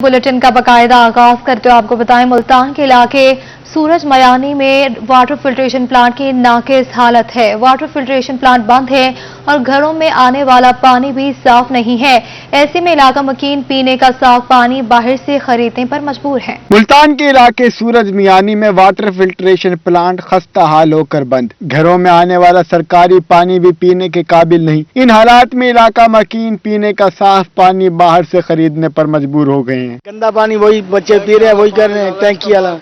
Bulletin का बाकायदा आगाज करते हुए आपको बताएं, मुल्तान के इलाके सूरज मयानी में वाटर फिल्ट्रेशन प्लांट की नाकिस हालत है। वाटर फिल्ट्रेशन प्लांट बंद है और घरों में आने वाला पानी भी साफ नहीं है। ऐसे में इलाका मकीन पीने का साफ पानी बाहर से खरीदने पर मजबूर है। मुल्तान के इलाके सूरज मियानी में वाटर फिल्ट्रेशन प्लांट खस्ता हाल होकर बंद, घरों में आने वाला सरकारी पानी भी पीने के काबिल नहीं। इन हालात में इलाका मकीन पीने का साफ पानी बाहर से खरीदने पर मजबूर हो गए हैं। गंदा पानी वही बच्चे पी रहे हैं, वही कर रहे हैं, टैंकी वाला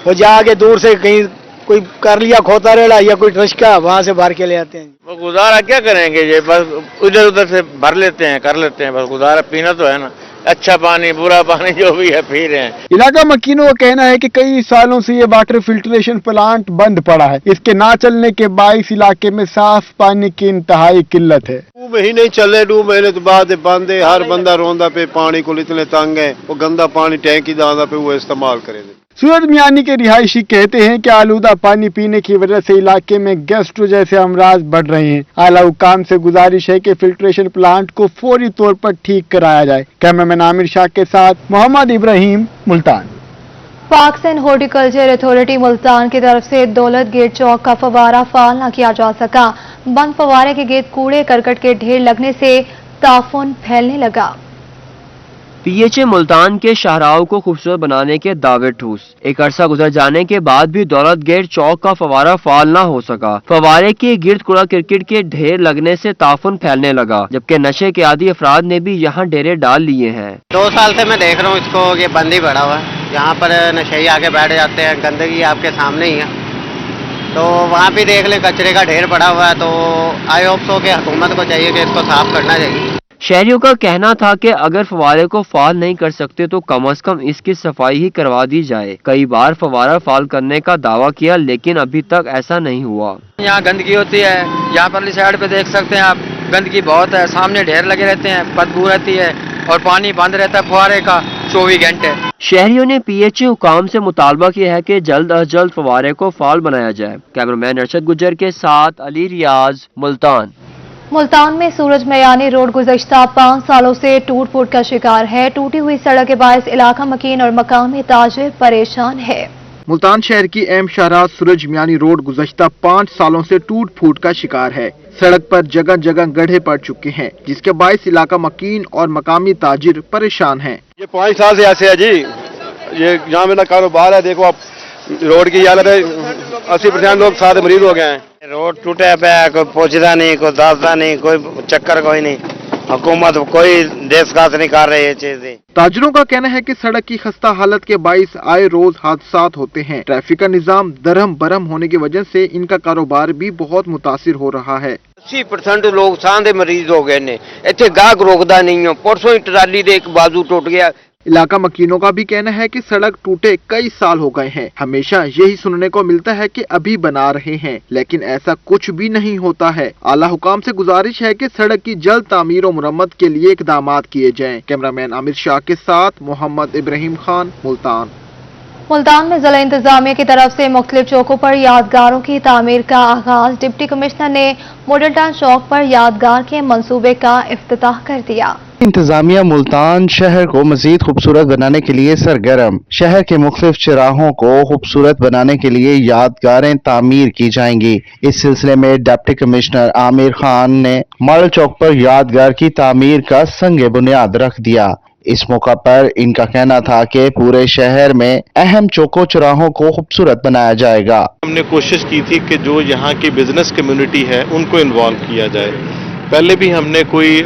वो जाके दूर से कहीं कोई कर लिया खोता रेड़ा या कोई ट्रस्का वहाँ से भर के ले आते हैं। वो गुजारा क्या करेंगे, ये बस इधर उधर से भर लेते हैं, कर लेते हैं, बस गुजारा पीना तो है ना। अच्छा पानी बुरा पानी जो भी है पी रहे हैं। इलाका मकीनों का कहना है कि कई सालों से ये वाटर फिल्ट्रेशन प्लांट बंद पड़ा है। इसके ना चलने के बाइस इलाके में साफ पानी की इंतहाई किल्लत है। 2 महीने चले, 2 महीने तो बाद बंद है। हर बंदा रोंदा पे पानी को इतने तंग है, वो गंदा पानी टैंकी दादा पे वो इस्तेमाल करे। सूरज मियानी के रिहायशी कहते हैं कि आलूदा पानी पीने की वजह से इलाके में गैस्ट्रो जैसे अमराज बढ़ रहे हैं। आला हुकाम से गुजारिश है कि फिल्ट्रेशन प्लांट को फौरी तौर पर ठीक कराया जाए। कैमरामैन आमिर शाह के साथ Mohammad Ibrahim, Multan. Parks and horticulture authority Multan की तरफ से दौलत गेट चौक का फवारा फाल न किया जा सका। बंद फवारे के गेट कूड़े करकट के ढेर लगने से ताफुन फैलने लगा। पीएचए मुल्तान के शाहराहों को खूबसूरत बनाने के दावे ठूस। एक अरसा गुजर जाने के बाद भी दौलत गेट चौक का फवारा फाल न हो सका। फवारे के गिर्द कूड़ा क्रिकेट के ढेर लगने से ताफुन फैलने लगा, जबकि नशे के आदी अफराद ने भी यहाँ डेरे डाल लिए हैं। 2 साल से मैं देख रहा हूँ इसको, ये बंद ही पड़ा हुआ है। यहाँ पर नशेई आके बैठ जाते हैं, गंदगी आपके सामने ही है। तो वहाँ भी देख ले कचरे का ढेर पड़ा हुआ है। तो आई होप सो कि हुकूमत को चाहिए कि इसको साफ करना चाहिए। शहरियों का कहना था कि अगर फवारे को फाल नहीं कर सकते तो कम से कम इसकी सफाई ही करवा दी जाए। कई बार फवारा फाल करने का दावा किया, लेकिन अभी तक ऐसा नहीं हुआ। यहाँ गंदगी होती है, यहाँ परली साइड पे देख सकते हैं आप, गंदगी बहुत है। सामने ढेर लगे रहते हैं, बदबू रहती है और पानी बंद रहता है फवारे का 24 घंटे। शहरियों ने पीएचए हुकाम से मुतालबा किया है कि जल्द अज जल्द फवारे को फाल बनाया जाए। कैमरामैन अरशद गुजर के साथ अली रियाज, मुल्तान। मुल्तान में सूरज मयानी रोड गुज़श्ता 5 सालों से टूट फूट का शिकार है। टूटी हुई सड़क के बायस इलाका मकीन और मकामी ताजिर परेशान है। मुल्तान शहर की अहम शाहराह सूरज मियानी रोड गुज़श्ता 5 सालों से टूट फूट का शिकार है। सड़क पर जगह जगह गड्ढे पड़ चुके हैं, जिसके बायस इलाका मकीन और मकामी ताजिर परेशान हैं। ये 5 साल से ऐसे है जी। ये यहाँ मेरा कारोबार है, देखो आप रोड की हालत है। 80% लोग सारे मरीज हो गए हैं। रोड टूटे पे है, कोई पहुँचता नहीं, कोई दासता नहीं, कोई चक्कर कोई नहीं। हुकूमत कोई देश खास नहीं कर रही है चीजें। ताजिरों का कहना है कि सड़क की खस्ता हालत के बाइस आए रोज हादसात होते हैं। ट्रैफिक का निजाम दरहम बरहम होने की वजह से इनका कारोबार भी बहुत मुतासिर हो रहा है। 80% लोग सांधे मरीज हो गए ने, इतने गाहक रोकदा नहीं हो। परसों ही ट्राली दे एक बाजू टूट गया। इलाका मकीनों का भी कहना है कि सड़क टूटे कई साल हो गए हैं। हमेशा यही सुनने को मिलता है कि अभी बना रहे हैं, लेकिन ऐसा कुछ भी नहीं होता है। आला हुकाम से गुजारिश है कि सड़क की जल्द तामीर और मुरम्मत के लिए इकदामात किए जाएं। कैमरामैन आमिर शाह के साथ मोहम्मद इब्राहिम खान, मुल्तान। मुल्तान में जिला इंतजामिया की तरफ से मुख्तलिफ चौकों पर यादगारों की तामीर का आगाज। डिप्टी कमिश्नर ने मॉडल टाउन चौक पर यादगार के मंसूबे का इफ्तिताह कर दिया। इंतजामिया मुल्तान शहर को मजीद खूबसूरत बनाने के लिए सरगर्म। शहर के मुख्तलिफ चौराहों को खूबसूरत बनाने के लिए यादगारें तामीर की जाएंगी। इस सिलसिले में डिप्टी कमिश्नर आमिर खान ने मॉडल चौक पर यादगार की तामीर का संग बुनियाद रख दिया। इस मौका पर इनका कहना था कि पूरे शहर में अहम चौकों चौराहों को खूबसूरत बनाया जाएगा। हमने कोशिश की थी कि जो यहाँ की बिजनेस कम्युनिटी है उनको इन्वॉल्व किया जाए। पहले भी हमने कोई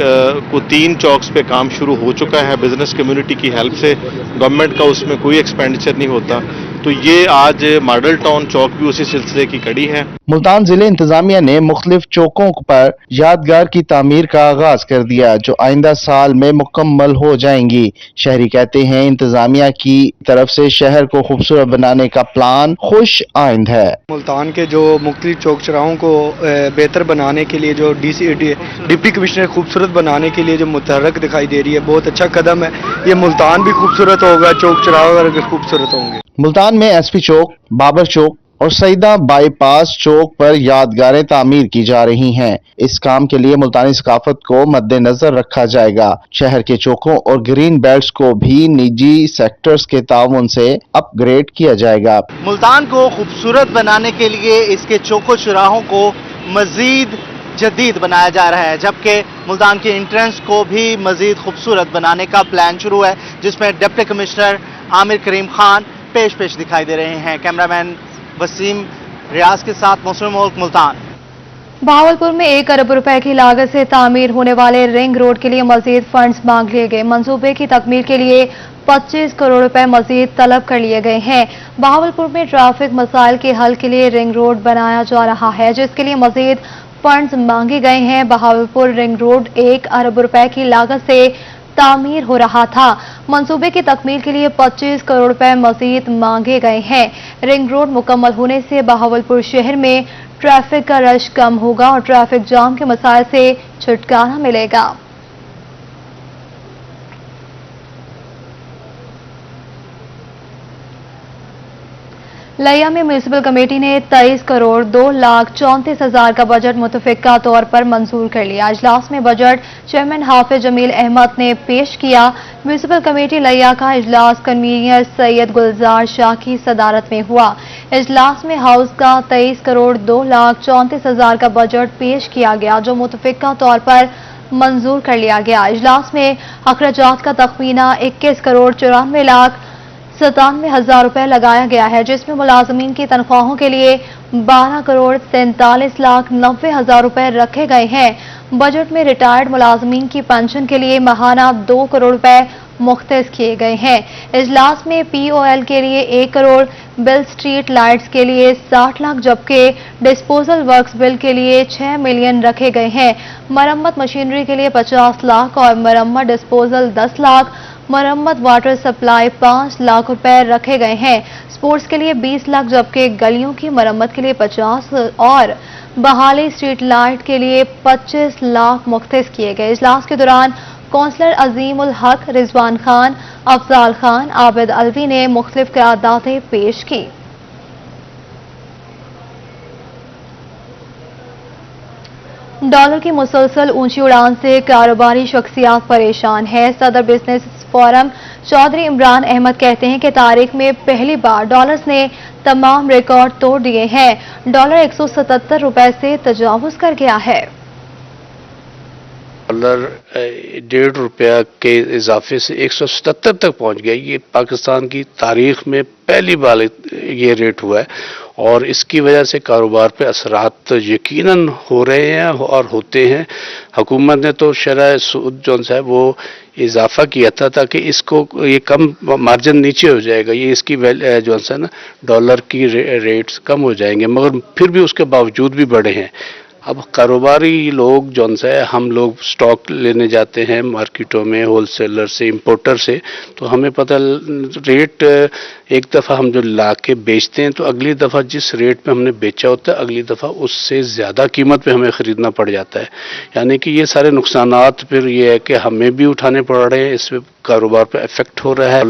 3 चौक्स पे काम शुरू हो चुका है बिजनेस कम्युनिटी की हेल्प से। गवर्नमेंट का उसमें कोई एक्सपेंडिचर नहीं होता, तो ये आज मॉडल टाउन चौक भी उसी सिलसिले की कड़ी है। मुल्तान जिले इंतजामिया ने मुख्तलिफ चौकों पर यादगार की तामीर का आगाज कर दिया, जो आइंदा साल में मुकम्मल हो जाएंगी। शहरी कहते हैं इंतजामिया की तरफ से शहर को खूबसूरत बनाने का प्लान खुश आइंद है। मुल्तान के जो मुख्तलिफ चौक चौराहों को बेहतर बनाने के लिए जो डिप्टी कमिश्नर खूबसूरत बनाने के लिए जो मुतहर्रिक दिखाई दे रही है, बहुत अच्छा कदम है। ये मुल्तान भी खूबसूरत होगा, चौक चौराहे खूबसूरत होंगे। मुल्तान में एसपी चौक, बाबर चौक, और सईदा बाईपास चौक पर यादगारें तामीर की जा रही हैं। इस काम के लिए मुल्तानी सकाफत को मद्देनजर रखा जाएगा। शहर के चौकों और ग्रीन बेल्ट्स को भी निजी सेक्टर्स के ताउन से अपग्रेड किया जाएगा। मुल्तान को खूबसूरत बनाने के लिए इसके चौकों चौराहों को मजीद जदीद बनाया जा रहा है, जबकि मुल्तान के एंट्रेंस को भी मजीद खूबसूरत बनाने का प्लान शुरू है, जिसमें डिप्टी कमिश्नर आमिर करीम खान पेश दिखाई दे रहे हैं। कैमरामैन वसीम रियाज के साथ मुस्लिम मुल्क, मुल्तान। बहावलपुर में 1 अरब रुपए की लागत से तामीर होने वाले रिंग रोड के लिए मजीद फंड्स मांग लिए गए। मंसूबे की तकमील के लिए 25 करोड़ रुपए मजीद तलब कर लिए गए हैं। बहावलपुर में ट्रैफिक मसाइल के हल के लिए रिंग रोड बनाया जा रहा है, जिसके लिए मजीद फंड्स मांगे गए हैं। बहावलपुर रिंग रोड 1 अरब रुपए की लागत से तामीर हो रहा था। मंसूबे की तकमील के लिए 25 करोड़ रुपए मजीद मांगे गए हैं। रिंग रोड मुकम्मल होने से बहावलपुर शहर में ट्रैफिक का रश कम होगा और ट्रैफिक जाम के मसाइल से छुटकारा मिलेगा। लिया में म्यूनिसिपल कमेटी ने 23 करोड़ 2,34,000 का बजट मुतफिका तौर पर मंजूर कर लिया। इजलास में बजट चेयरमैन हाफिज जमील अहमद ने पेश किया। म्यूनिसिपल कमेटी लिया का इजलास कन्वीनर सैयद गुलजार शाह की सदारत में हुआ। इजलास में हाउस का 23 करोड़ 2,34,000 का बजट पेश किया गया, जो मुतफिका तौर पर मंजूर कर लिया गया। इजलास में अखराजात का तखमीना 21 करोड़ 94,97,000 रुपए लगाया गया है, जिसमें मुलाजमीन की तनख्वाहों के लिए 12 करोड़ 43,90,000 रुपए रखे गए हैं। बजट में रिटायर्ड मुलाजमीन की पेंशन के लिए माहाना 2 करोड़ रुपए मुख्तस किए गए हैं। इजलास में POL के लिए 1 करोड़, बिल स्ट्रीट लाइट्स के लिए 60 लाख, जबकि डिस्पोजल वर्क्स बिल के लिए 6 मिलियन रखे गए हैं। मरम्मत मशीनरी के लिए 50 लाख और मरम्मत डिस्पोजल 10 लाख, मरम्मत वाटर सप्लाई 5 लाख रुपए रखे गए हैं। स्पोर्ट्स के लिए 20 लाख, जबकि गलियों की मरम्मत के लिए 50 और बहाली स्ट्रीट लाइट के लिए 25 लाख मुख्तस किए गए। इजलास के दौरान कौंसलर अजीम उल हक, रिजवान खान, अफजाल खान, आबिद अलवी ने मुख्तलिफ करारदादें पेश की। डॉलर की मुसलसल ऊंची उड़ान से कारोबारी शख्सियात परेशान है। सदर बिजनेस फोरम चौधरी इमरान अहमद कहते हैं कि तारीख में पहली बार डॉलर्स ने तमाम रिकॉर्ड तोड़ दिए हैं। डॉलर 177 रुपए से तजावुज कर गया है। डॉलर 1.5 रुपया के इजाफे से 177 तक पहुंच गया। ये पाकिस्तान की तारीख में पहली बार ये रेट हुआ है और इसकी वजह से कारोबार पे असरात यकीनन हो रहे हैं और होते हैं। हुकूमत ने तो शरह सूद जो है वो इजाफा किया था ताकि इसको ये कम मार्जिन नीचे हो जाएगा, ये इसकी जो है ना डॉलर की रेट्स कम हो जाएंगे, मगर फिर भी उसके बावजूद भी बढ़े हैं। अब कारोबारी लोग जो है हम लोग स्टॉक लेने जाते हैं मार्केटों में होलसेलर से, इंपोर्टर से, तो हमें पता रेट एक दफ़ा हम जो ला के बेचते हैं तो अगली दफ़ा जिस रेट पे हमने बेचा होता है अगली दफ़ा उससे ज़्यादा कीमत पे हमें ख़रीदना पड़ जाता है। यानी कि ये सारे नुकसानात फिर ये है कि हमें भी उठाने पड़ रहे हैं, इसमें कारोबार पे इफेक्ट हो रहा है।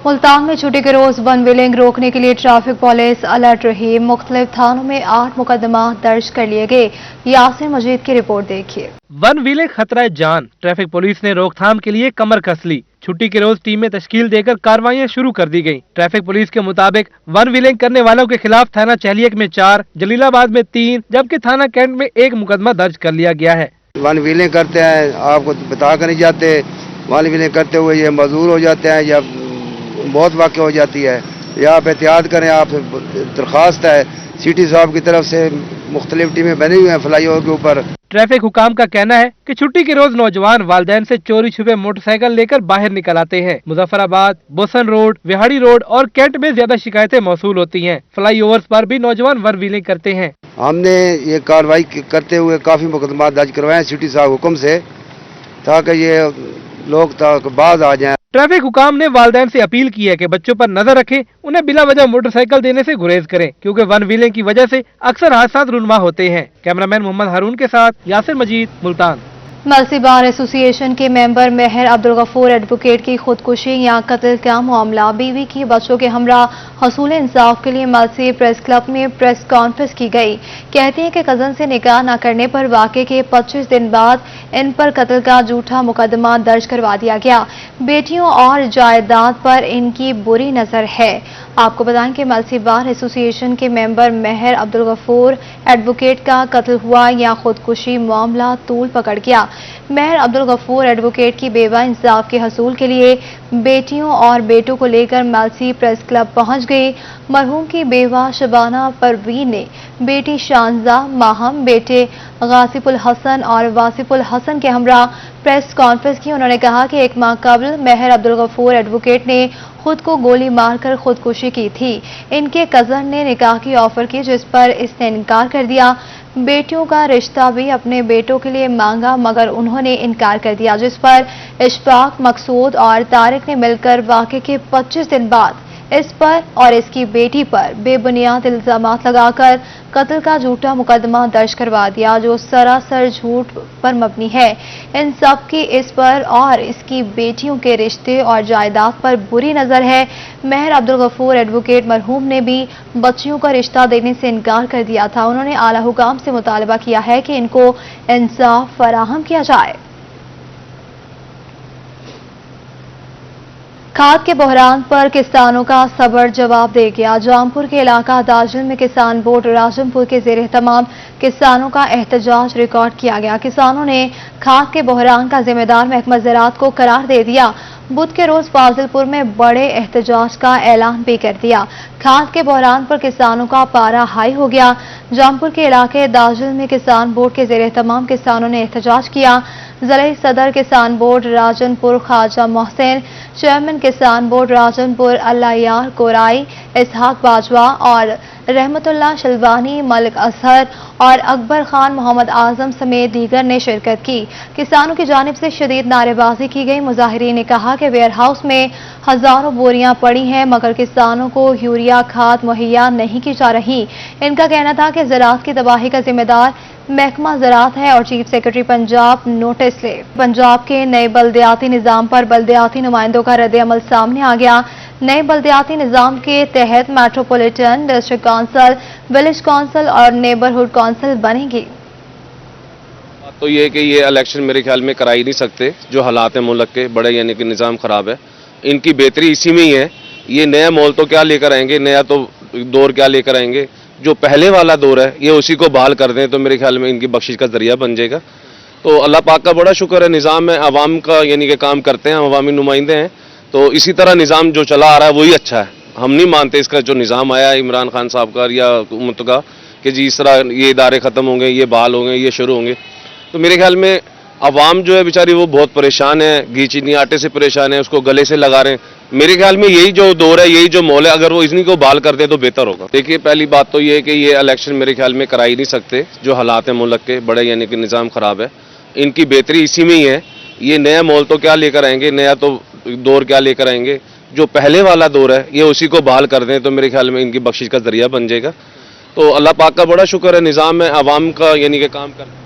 मुल्तान में छुट्टी के रोज वन व्हीलिंग रोकने के लिए ट्रैफिक पुलिस अलर्ट रही। मुख्तलिफ थानों में 8 मुकदमा दर्ज कर लिए गए। यासिर मजीद की रिपोर्ट देखिए। वन व्हीलिंग खतरा जान, ट्रैफिक पुलिस ने रोकथाम के लिए कमर कस ली। छुट्टी के रोज टीमें तश्कील देकर कार्रवाइयां शुरू कर दी गयी। ट्रैफिक पुलिस के मुताबिक वन व्हीलिंग करने वालों के खिलाफ थाना चहलियक में 4, जलीलाबाद में 3, जबकि थाना कैंट में 1 मुकदमा दर्ज कर लिया गया है। वन व्हीलिंग करते हैं, आपको बता कर नहीं जाते, वन व्हीलिंग करते हुए ये मजदूर हो जाते हैं या बहुत वाक़या हो जाती है। यहाँ पे एहतियात करें। आप दरख्वास्त है सिटी साहब की तरफ से, मुख्तलिफ टीमें बनी हुई हैं फ्लाई ओवर के ऊपर। ट्रैफिक हुकाम का कहना है कि छुट्टी के रोज नौजवान वालिदैन से चोरी छुपे मोटरसाइकिल लेकर बाहर निकल आते हैं। Muzaffarabad, boson road, Vehari road और कैंट में ज्यादा शिकायतें मौसूल होती हैं। फ्लाई ओवर्स पर भी नौजवान वन व्हीलिंग करते हैं। हमने ये कार्रवाई करते हुए काफी मुकदमा दर्ज करवाए सिटी साहब हुक्म से, ताकि ये लोग बाज आ जाएं। ट्रैफिक हुकाम ने वालिदैन से अपील की है कि बच्चों पर नजर रखें, उन्हें बिला वजह मोटरसाइकिल देने से गुरेज करें, क्योंकि वन व्हीलिंग की वजह से अक्सर हादसा रुनमा होते हैं। कैमरामैन मोहम्मद हारून के साथ यासिर मजीद, मुल्तान। मलसी बार एसोसिएशन के मेंबर मेहर अब्दुल गफूर एडवोकेट की खुदकुशी या कत्ल का मामला बीवी की बच्चों के हमरा हसूल इंसाफ के लिए मलसी प्रेस क्लब में प्रेस कॉन्फ्रेंस की गई। कहती हैं कि कजन से निकाह न करने पर वाक़े के 25 दिन बाद इन पर कत्ल का झूठा मुकदमा दर्ज करवा दिया गया। बेटियों और जायदाद पर इनकी बुरी नजर है। आपको बताएं कि मलसी बार एसोसिएशन के मेंबर मेहर अब्दुल गफूर एडवोकेट का कत्ल हुआ या खुदकुशी मामला तूल पकड़ गया। मेहर अब्दुल गफूर एडवोकेट की बेवा इंसाफ के हसूल के लिए बेटियों और बेटों को लेकर मलसी प्रेस क्लब पहुंच गई। मरहूम की बेवा शबाना परवीन ने बेटी शानजा माहम, बेटे गासिफुल हसन और वासिफुल हसन के हमरा प्रेस कॉन्फ्रेंस की। उन्होंने कहा कि एक माह कबल मेहर अब्दुल गफूर एडवोकेट ने खुद को गोली मारकर खुदकुशी की थी। इनके कजन ने निकाह की ऑफर की जिस पर इसने इनकार कर दिया। बेटियों का रिश्ता भी अपने बेटों के लिए मांगा मगर उन्होंने इनकार कर दिया, जिस पर इशफाक, मकसूद और तारिक ने मिलकर वाक़े के 25 दिन बाद इस पर और इसकी बेटी पर बेबुनियाद इल्जामात लगाकर कत्ल का झूठा मुकदमा दर्ज करवा दिया जो सरासर झूठ पर मबनी है। इन सब की इस पर और इसकी बेटियों के रिश्ते और जायदाद पर बुरी नजर है। मेहर अब्दुल गफूर एडवोकेट मरहूम ने भी बच्चियों का रिश्ता देने से इनकार कर दिया था। उन्होंने आला हुकाम से मुतालबा किया है कि इनको इंसाफ फराहम किया जाए। खाद के बहरान पर किसानों का सबर जवाब दे गया। जामपुर के इलाका दाजिल में किसान बोर्ड राजमपुर के जेर तमाम किसानों का एहतजाज रिकॉर्ड किया गया। किसानों ने खाद के बहरान का जिम्मेदार महकमा ज़राअत को करार दे दिया। बुध के रोज फाजिलपुर में बड़े एहतजाज का ऐलान भी कर दिया। खाद के बहरान पर किसानों का पारा हाई हो गया। जामपुर के इलाके दाजिल में किसान बोर्ड के जेर तमाम किसानों ने एहतजाज किया। ज़िले सदर किसान बोर्ड राजनपुर ख्वाजा मोहसिन, चेयरमैन किसान बोर्ड राजनपुर अल्लाह यार कोराई, इसहाक बाजवा और रहमतुल्लाह शलवानी, मलिक असहर और अकबर खान मोहम्मद आजम समेत दीगर ने शिरकत की। किसानों की जानिब से शदीद नारेबाजी की गई। मुजाहिरीन ने कहा कि वेयर हाउस में हजारों बोरियां पड़ी हैं मगर किसानों को यूरिया खाद मुहैया नहीं की जा रही। इनका कहना था कि ज़राअत की तबाही का जिम्मेदार महकमा ज़राअत है और चीफ सेक्रेटरी पंजाब नोटिस ले। पंजाब के नए बल्दियाती निज़ाम पर बल्दियाती नुमाइंदों का रद्द अमल सामने आ गया। नए बल्दियाती निज़ाम के तहत metropolitan, district council, village council और नेबरहुड काउंसिल बनेगी। तो ये कि ये इलेक्शन मेरे ख्याल में करा ही नहीं सकते। जो हालात हैं मुल्क के बड़े यानी कि निज़ाम ख़राब है। इनकी बेहतरी इसी में ही है। ये नया माहौल तो क्या लेकर आएंगे, नया तो दौर क्या लेकर आएंगे। जो पहले वाला दौर है ये उसी को बहाल कर दें तो मेरे ख्याल में इनकी बख्शिश का जरिया बन जाएगा। तो अल्लाह पाक का बड़ा शुक्र है, निज़ाम में अवाम का यानी कि काम करते हैं, अवामी नुमाइंदे हैं। तो इसी तरह निज़ाम जो चला आ रहा है वही अच्छा है। हम नहीं मानते इसका जो निज़ाम आया इमरान खान साहब का या हुकूमत का कि जी इस तरह ये इदारे ख़त्म होंगे, ये बहाल होंगे, ये शुरू होंगे। तो मेरे ख्याल में अवाम जो है बेचारी वो बहुत परेशान है, घी चीनी आटे से परेशान है, उसको गले से लगा रहे हैं। मेरे ख्याल में यही जो दौर है, यही जो माहौल है, अगर वो इन्हीं को बहाल कर दे तो बेहतर होगा। देखिए पहली बात तो ये है कि ये इलेक्शन मेरे ख्याल में करा ही नहीं सकते। जो हालात हैं मुल्क के बड़े यानी कि निज़ाम ख़राब है। इनकी बेहतरी इसी में ही है। ये नया माहौल तो क्या लेकर आएंगे, नया तो दौर क्या लेकर आएंगे। जो पहले वाला दौर है ये उसी को बहाल कर दें तो मेरे ख्याल में इनकी बख्शिश का जरिया बन जाएगा। तो अल्लाह पाक का बड़ा शुक्र है, निज़ाम में अवाम का यानी कि काम कर।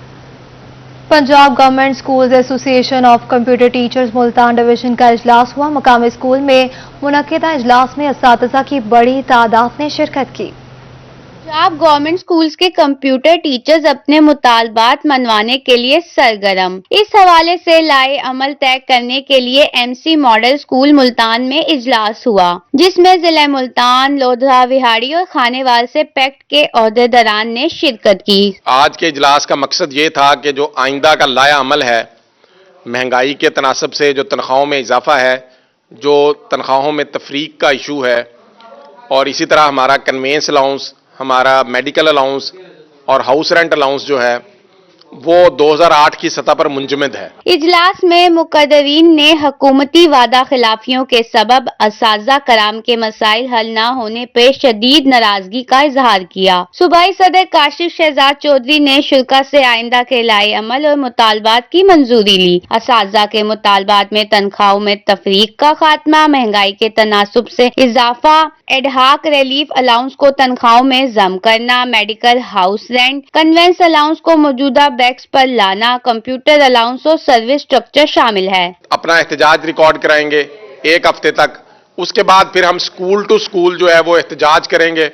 Punjab government schools association of computer teachers Multan division का इजलास हुआ। मकामी स्कूल में मुनक्किदा इजलास में असातिज़ा की बड़ी तादाद ने शिरकत की। पंजाब गवर्नमेंट स्कूल्स के कंप्यूटर टीचर्स अपने मुतालबात मनवाने के लिए सरगर्म। इस हवाले से लाए अमल तय करने के लिए एमसी मॉडल स्कूल मुल्तान में इजलास हुआ, जिसमें जिला मुल्तान, लोधरा, विहाड़ी और खानेवाल से पैक्ट के ओहदेदारान ने शिरकत की। आज के इजलास का मकसद ये था कि जो आइंदा का लाया अमल है, महंगाई के तनासब से जो तनख्वाहों में इजाफा है, जो तनख्वाहों में तफरीक का इशू है, और इसी तरह हमारा कन्वेंस अलाउंस, हमारा मेडिकल अलाउंस और हाउस रेंट अलाउंस जो है वो 2008 की सतह पर मुंजमद है। इजलास में मुकर्ररीन ने हुकूमती वादा खिलाफियों के सबब असातिज़ा कराम के मसाइल हल न होने पर शदीद नाराजगी का इजहार किया। सूबाई सदर काशिफ शहजाद चौधरी ने शुल्का से आइंदा के लाए अमल और मुतालबात की मंजूरी ली। असातिज़ा के मुतालबात में तनख्वाहों में तफरीक का खात्मा, महंगाई के तनासुब से इजाफा, एडहाक रिलीफ अलाउंस को तनख्वाहों में जम करना, medical, house rent, convince allowance को मौजूदा टैक्स पर लाना, कंप्यूटर अलाउंस और सर्विस स्ट्रक्चर शामिल है। अपना एहतजाज रिकॉर्ड कराएंगे 1 हफ्ते तक, उसके बाद फिर हम स्कूल टू स्कूल जो है वो एहतजाज करेंगे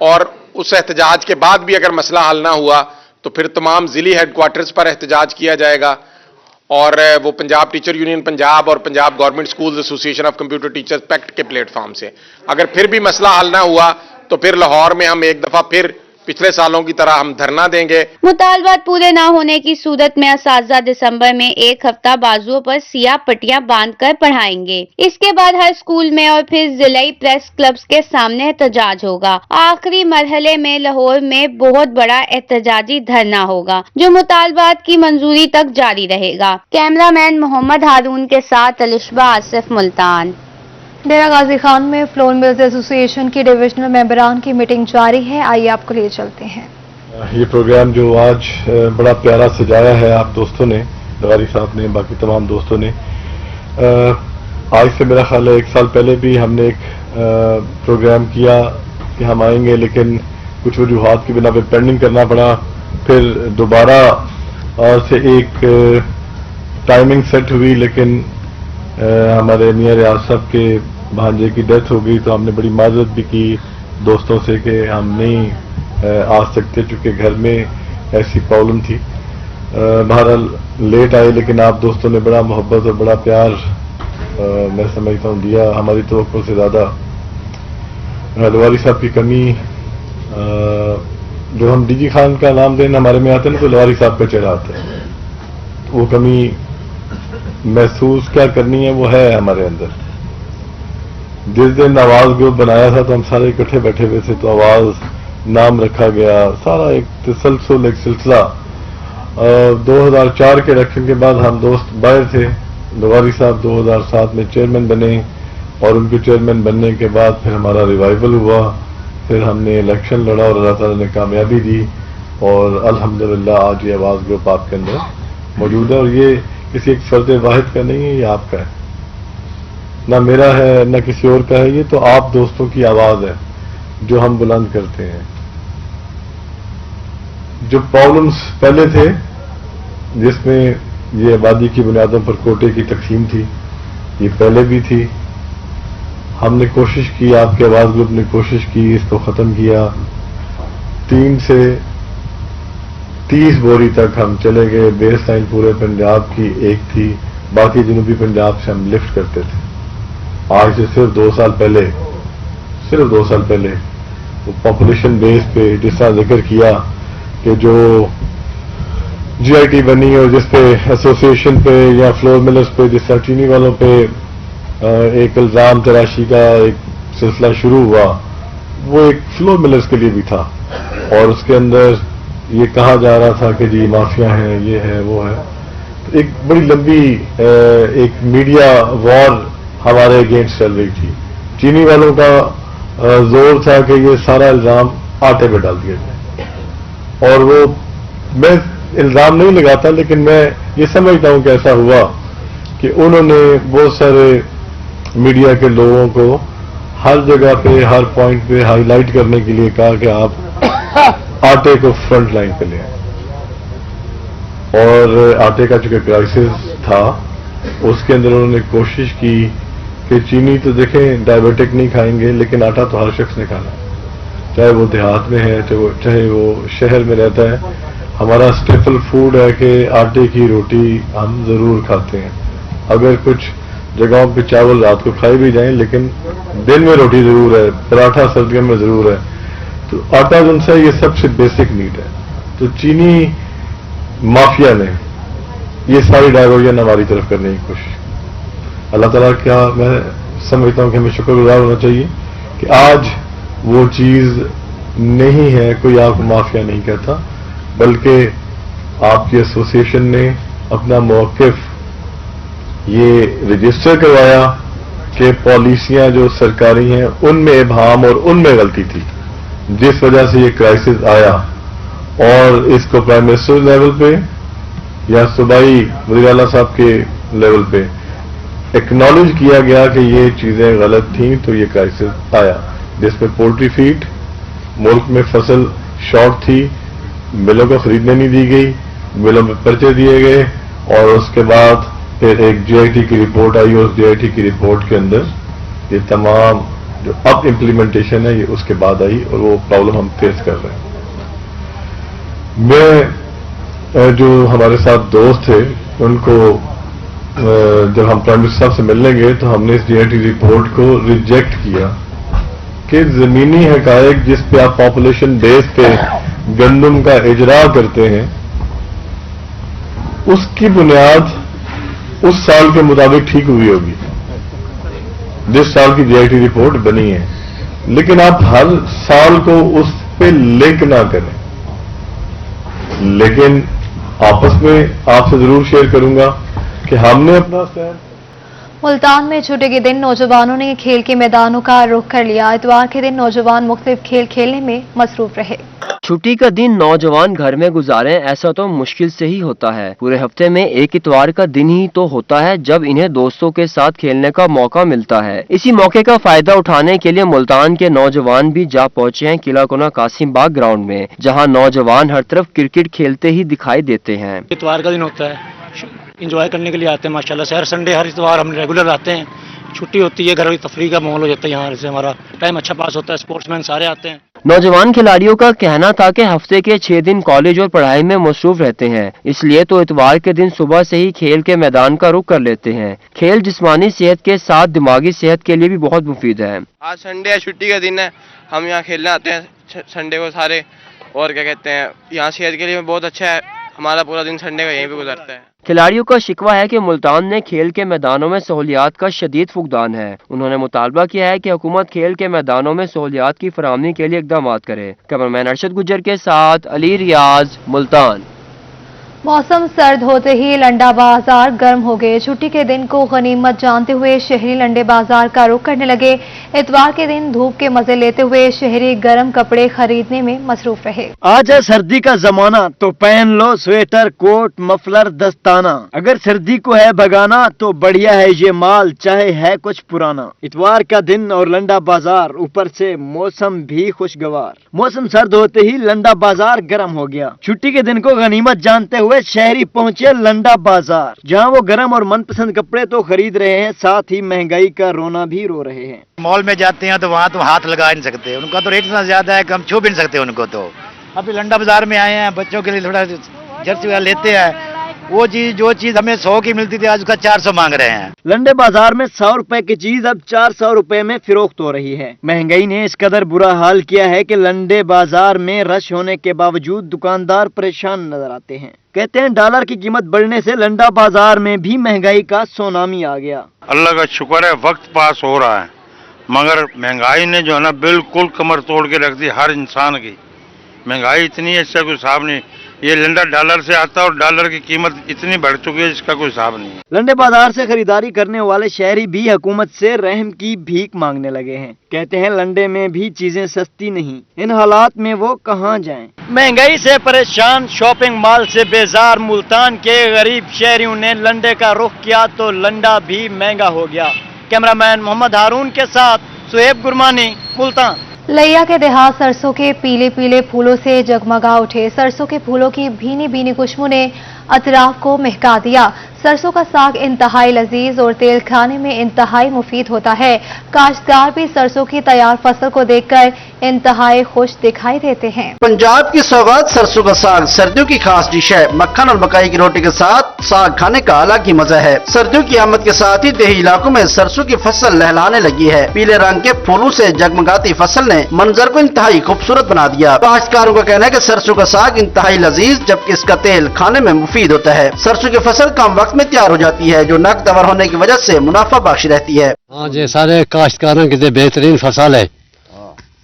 और उस एहतजाज के बाद भी अगर मसला हल ना हुआ तो फिर तमाम जिली हेडक्वार्टर्स पर एहतजाज किया जाएगा और वो पंजाब टीचर यूनियन पंजाब और Punjab government schools association of computer teachers pact के प्लेटफॉर्म से। अगर फिर भी मसला हल ना हुआ तो फिर लाहौर में हम एक दफा फिर पिछले सालों की तरह हम धरना देंगे। मुतालबात पूरे न होने की सूरत में असातिज़ा दिसंबर में 1 हफ्ता बाजुओं पर सियाह पट्टियां बांधकर पढ़ाएंगे। इसके बाद हर स्कूल में और फिर जिलाई प्रेस क्लब्स के सामने एहतजाज होगा। आखिरी मरहले में लाहौर में बहुत बड़ा एहतजाजी धरना होगा जो मुतालबात की मंजूरी तक जारी रहेगा। कैमरामैन मोहम्मद हारून के साथ अलिशबा आसिफ, मुल्तान। डेरा गाजी खान में फ्लोर मिल्स एसोसिएशन की डिविजनल मेंबरान की मीटिंग जारी है। आइए आपको ले चलते हैं। ये प्रोग्राम जो आज बड़ा प्यारा सजाया है आप दोस्तों ने, लवारी साहब ने, बाकी तमाम दोस्तों ने। आज से मेरा ख्याल है 1 साल पहले भी हमने एक प्रोग्राम किया कि हम आएंगे, लेकिन कुछ वजूहात की बिना पे पेंडिंग करना पड़ा। फिर दोबारा से एक टाइमिंग सेट हुई, लेकिन हमारे मियां रियाज साहब के भांजे की डेथ हो गई तो हमने बड़ी माजरत भी की दोस्तों से कि हम नहीं आ सकते चूँकि घर में ऐसी प्रॉब्लम थी। बहरहाल लेट आए, लेकिन आप दोस्तों ने बड़ा मोहब्बत और बड़ा प्यार मैं समझता हूँ दिया, हमारी तवक्को से ज़्यादा। लवारी साहब की कमी जो हम डीजी खान का नाम देना हमारे में आते हैं ना तो लवारी साहब का चेहरा आता है, वो कमी महसूस क्या करनी है वो है हमारे अंदर। जिस दिन आवाज ग्रुप बनाया था तो हम सारे इकट्ठे बैठे हुए थे, तो आवाज नाम रखा गया, सारा एक तसलसल एक सिलसिला। 2004 के इलेक्शन के बाद हम दोस्त बाहर थे। लवारी साहब 2007 में चेयरमैन बने और उनके चेयरमैन बनने के बाद फिर हमारा रिवाइवल हुआ, फिर हमने इलेक्शन लड़ा और अल्लाह ताला ने कामयाबी दी और अल्हम्दुलिल्लाह आज ये आवाज ग्रुप आपके अंदर मौजूद है। और ये किसी एक फर्द वाहिद का नहीं है, ये आपका है, ना मेरा है ना किसी और का है, ये तो आप दोस्तों की आवाज है जो हम बुलंद करते हैं। जो प्रॉब्लम्स पहले थे जिसमें ये आबादी की बुनियादों पर कोटे की तकसीम थी, ये पहले भी थी। हमने कोशिश की, आपके आवाज ग्रुप ने कोशिश की, इसको खत्म किया। 3 से 30 बोरी तक हम चले गए। बेस लाइन पूरे पंजाब की एक थी, बाकी जनूबी पंजाब से हम लिफ्ट करते थे। आज से सिर्फ 2 साल पहले वो पॉपुलेशन बेस पे जिस तरह जिक्र किया कि जो GIT बनी और जिस पे एसोसिएशन पे या फ्लोर मिलर्स पे जिस तरह चीनी वालों पे एक इल्जाम तराशी का एक सिलसिला शुरू हुआ, वो एक फ्लोर मिलर्स के लिए भी था और उसके अंदर ये कहा जा रहा था कि जी माफिया है, ये है, वो है। तो एक बड़ी लंबी एक मीडिया वॉर हमारे अगेंस्ट चल रही थी। चीनी वालों का जोर था कि ये सारा इल्जाम आटे पे डाल दिया जाए और वो, मैं इल्जाम नहीं लगाता लेकिन मैं ये समझता हूं कि ऐसा हुआ कि उन्होंने बहुत सारे मीडिया के लोगों को हर जगह पे हर पॉइंट पे हाईलाइट करने के लिए कहा कि आप आटे को फ्रंट लाइन पे ले आए। और आटे का जो क्राइसिस था उसके अंदर उन्होंने कोशिश की कि चीनी तो देखें डायबिटिक नहीं खाएंगे लेकिन आटा तो हर शख्स ने खाना, चाहे वो देहात में है चाहे वो शहर में रहता है। हमारा स्टेपल फूड है कि आटे की रोटी हम जरूर खाते हैं। अगर कुछ जगहों पे चावल रात को खाए भी जाएं लेकिन दिन में रोटी जरूर है, पराठा सर्दियों में जरूर है। तो आटा जो है ये सबसे बेसिक नीड है। तो चीनी माफिया ने ये सारी डायवर्जन हमारी तरफ करने की कोशिश। अल्लाह ताला का मैं समझता हूं कि हमें शुक्रगुजार होना चाहिए कि आज वो चीज नहीं है, कोई आपको माफिया नहीं कहता, बल्कि आपकी एसोसिएशन ने अपना मौक़िफ़ ये रजिस्टर करवाया कि पॉलिसियां जो सरकारी हैं उनमें इबहम और उनमें गलती थी जिस वजह से ये क्राइसिस आया। और इसको प्राइम मिनिस्टर लेवल पे या सूबाई वज़ीर आला साहब के लेवल पे एक्नॉलेज किया गया कि ये चीजें गलत थी तो ये क्राइसिस आया, जिसमें पोल्ट्री फीड मुल्क में फसल शॉर्ट थी, मिलों को खरीदने नहीं दी गई मिलों में पर्चे दिए गए और उसके बाद फिर एक जीआईटी की रिपोर्ट आई और उस जीआईटी की रिपोर्ट के अंदर ये तमाम जो अब इम्प्लीमेंटेशन है ये उसके बाद आई और वो प्रॉब्लम हम फेस कर रहे हैं। मैं जो हमारे साथ दोस्त थे उनको जब हम प्राइम मिनिस्टर साहब से मिलने गए तो हमने इस जीआईटी रिपोर्ट को रिजेक्ट किया कि जमीनी हकायक जिस पे आप पॉपुलेशन बेस पे गंदम का इजरा करते हैं उसकी बुनियाद उस साल के मुताबिक ठीक हुई होगी जिस साल की जीआईटी रिपोर्ट बनी है, लेकिन आप हर साल को उस पे लिंक ना करें। लेकिन आपस में आपसे जरूर शेयर करूंगा कि हमने अपना स्टैंड। मुल्तान में छुट्टी के दिन नौजवानों ने खेल के मैदानों का रुख कर लिया। इतवार के दिन नौजवान मुख्तलिफ खेल खेलने में मसरूफ रहे। छुट्टी का दिन नौजवान घर में गुजारें ऐसा तो मुश्किल से ही होता है। पूरे हफ्ते में एक इतवार का दिन ही तो होता है जब इन्हें दोस्तों के साथ खेलने का मौका मिलता है। इसी मौके का फायदा उठाने के लिए मुल्तान के नौजवान भी जा पहुंचे हैं किला कोना कासिम बाग ग्राउंड में, जहां नौजवान हर तरफ क्रिकेट खेलते ही दिखाई देते हैं। इतवार का दिन होता है, इंजॉय करने के लिए आते हैं माशाल्लाह से। हर संडे हर इतवार हम रेगुलर आते हैं। छुट्टी होती है, घर की तफरीह का माहौल हो जाता है, यहाँ से हमारा टाइम अच्छा पास होता है। स्पोर्ट्समैन सारे आते हैं। नौजवान खिलाड़ियों का कहना था कि हफ्ते के 6 दिन कॉलेज और पढ़ाई में मसरूफ रहते हैं, इसलिए तो इतवार के दिन सुबह से ही खेल के मैदान का रुख कर लेते हैं। खेल जिस्मानी सेहत के साथ दिमागी सेहत के लिए भी बहुत मुफीद है। आज संडे है, छुट्टी का दिन है, हम यहाँ खेलने आते हैं संडे को सारे। और क्या कहते हैं, यहाँ सेहत के लिए बहुत अच्छा है। हमारा पूरा दिन संडे का यहीं पे गुजरता है। खिलाड़ियों का शिकवा है कि मुल्तान में खेल के मैदानों में सहूलियात का शदीद फुकदान है। उन्होंने मुतालबा किया है कि हुकूमत खेल के मैदानों में सहूलियात की फराहमी के लिए इकदाम करे। कैमरामैन अरशद गुज्जर के साथ अली रियाज, मुल्तान। मौसम सर्द होते ही लंडा बाजार गर्म हो गए। छुट्टी के दिन को गनीमत जानते हुए शहरी लंडे बाजार का रुख करने लगे। इतवार के दिन धूप के मजे लेते हुए शहरी गर्म कपड़े खरीदने में मसरूफ रहे। आज है सर्दी का जमाना तो पहन लो स्वेटर, कोट, मफलर, दस्ताना। अगर सर्दी को है भगाना तो बढ़िया है ये माल, चाहे है कुछ पुराना। इतवार का दिन और लंडा बाजार, ऊपर से मौसम भी खुशगवार। मौसम सर्द होते ही लंडा बाजार गर्म हो गया। छुट्टी के दिन को गनीमत जानते हुए शहरी पहुंचे लंडा बाजार, जहां वो गर्म और मनपसंद कपड़े तो खरीद रहे हैं, साथ ही महंगाई का रोना भी रो रहे हैं। मॉल में जाते हैं तो वहाँ तो हाथ लगा नहीं सकते, उनका तो रेट इतना ज्यादा है कि हम छू भी नहीं सकते उनको। तो अभी लंडा बाजार में आए हैं, बच्चों के लिए थोड़ा जर्सी वगैरह लेते हैं। वो चीज जो चीज हमें 100 की मिलती थी आज उसका 400 मांग रहे हैं। लंडे बाजार में 100 रुपए की चीज अब 400 रुपए में फिरोख्त हो रही है। महंगाई ने इस कदर बुरा हाल किया है कि लंडे बाजार में रश होने के बावजूद दुकानदार परेशान नजर आते हैं। कहते हैं डॉलर की कीमत बढ़ने से लंडा बाजार में भी महंगाई का सुनामी आ गया। अल्लाह का शुक्र है, वक्त पास हो रहा है, मगर महंगाई ने जो है ना बिल्कुल कमर तोड़ के रख दी हर इंसान की। महंगाई इतनी है, इसका कोई हिसाब नहीं। ये लंडा डॉलर से आता है और डॉलर की कीमत इतनी बढ़ चुकी है, इसका कोई हिसाब नहीं है। लंडे बाजार से खरीदारी करने वाले शहरी भी हुकूमत से रहम की भीख मांगने लगे हैं। कहते हैं लंडे में भी चीजें सस्ती नहीं, इन हालात में वो कहाँ जाएं। महंगाई से परेशान, शॉपिंग मॉल से बेजार मुल्तान के गरीब शहरियों ने लंडे का रुख किया तो लंडा भी महंगा हो गया। कैमरामैन मोहम्मद हारून के साथ सुहेब गुरमानी, मुल्तान। लैया के देहात सरसों के पीले पीले फूलों से जगमगा उठे। सरसों के फूलों की भीनी भीनी खुशबू ने अतराफ को महका दिया। सरसों का साग इंतहाई लजीज और तेल खाने में इंतहाई मुफीद होता है। काश्तकार भी सरसों की तैयार फसल को देखकर इंतहाई खुश दिखाई देते हैं। पंजाब की सौगात सरसों का साग सर्दियों की खास डिश है। मक्खन और मकाई की रोटी के साथ साग खाने का अलग ही मजा है। सर्दियों की आमद के साथ ही देही इलाकों में सरसों की फसल लहलाने लगी है। पीले रंग के फूलों से जगमगाती फसल ने मंजर को इंतहाई खूबसूरत बना दिया। काश्तकारों का कहना है कि सरसों का साग इंतहाई लजीज जबकि इसका तेल खाने में मुफीद होता है। सरसों की फसल कम वक्त में तैयार हो जाती है जो नकदवर होने की वजह से मुनाफा बख्श रहती है। हाँ जी, सारे काश्तकारों की बेहतरीन फसल है।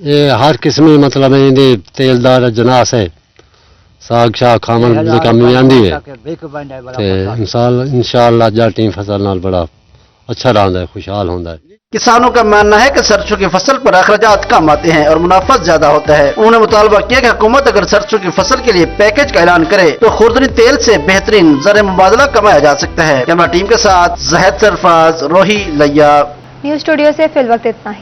ये हर किस्म मतलब तेलदार जनास है, साग शाग खावन कमी आंदी है। इंशाअल्लाह जाटी फसल नाल बड़ा अच्छा रहा है, खुशहाल होता है। किसानों का मानना है कि सरसों की फसल पर अखराजात कम आते हैं और मुनाफा ज्यादा होता है। उन्होंने मुतालबा किया कि हुकूमत अगर सरसों की फसल के लिए पैकेज का ऐलान करे तो खुर्दनी तेल से बेहतरीन ज़र मुबादला कमाया जा सकता है। कैमरा टीम के साथ ज़हद सरफराज, रोही, लैया। न्यूज स्टूडियो से फिल वक्त इतना ही।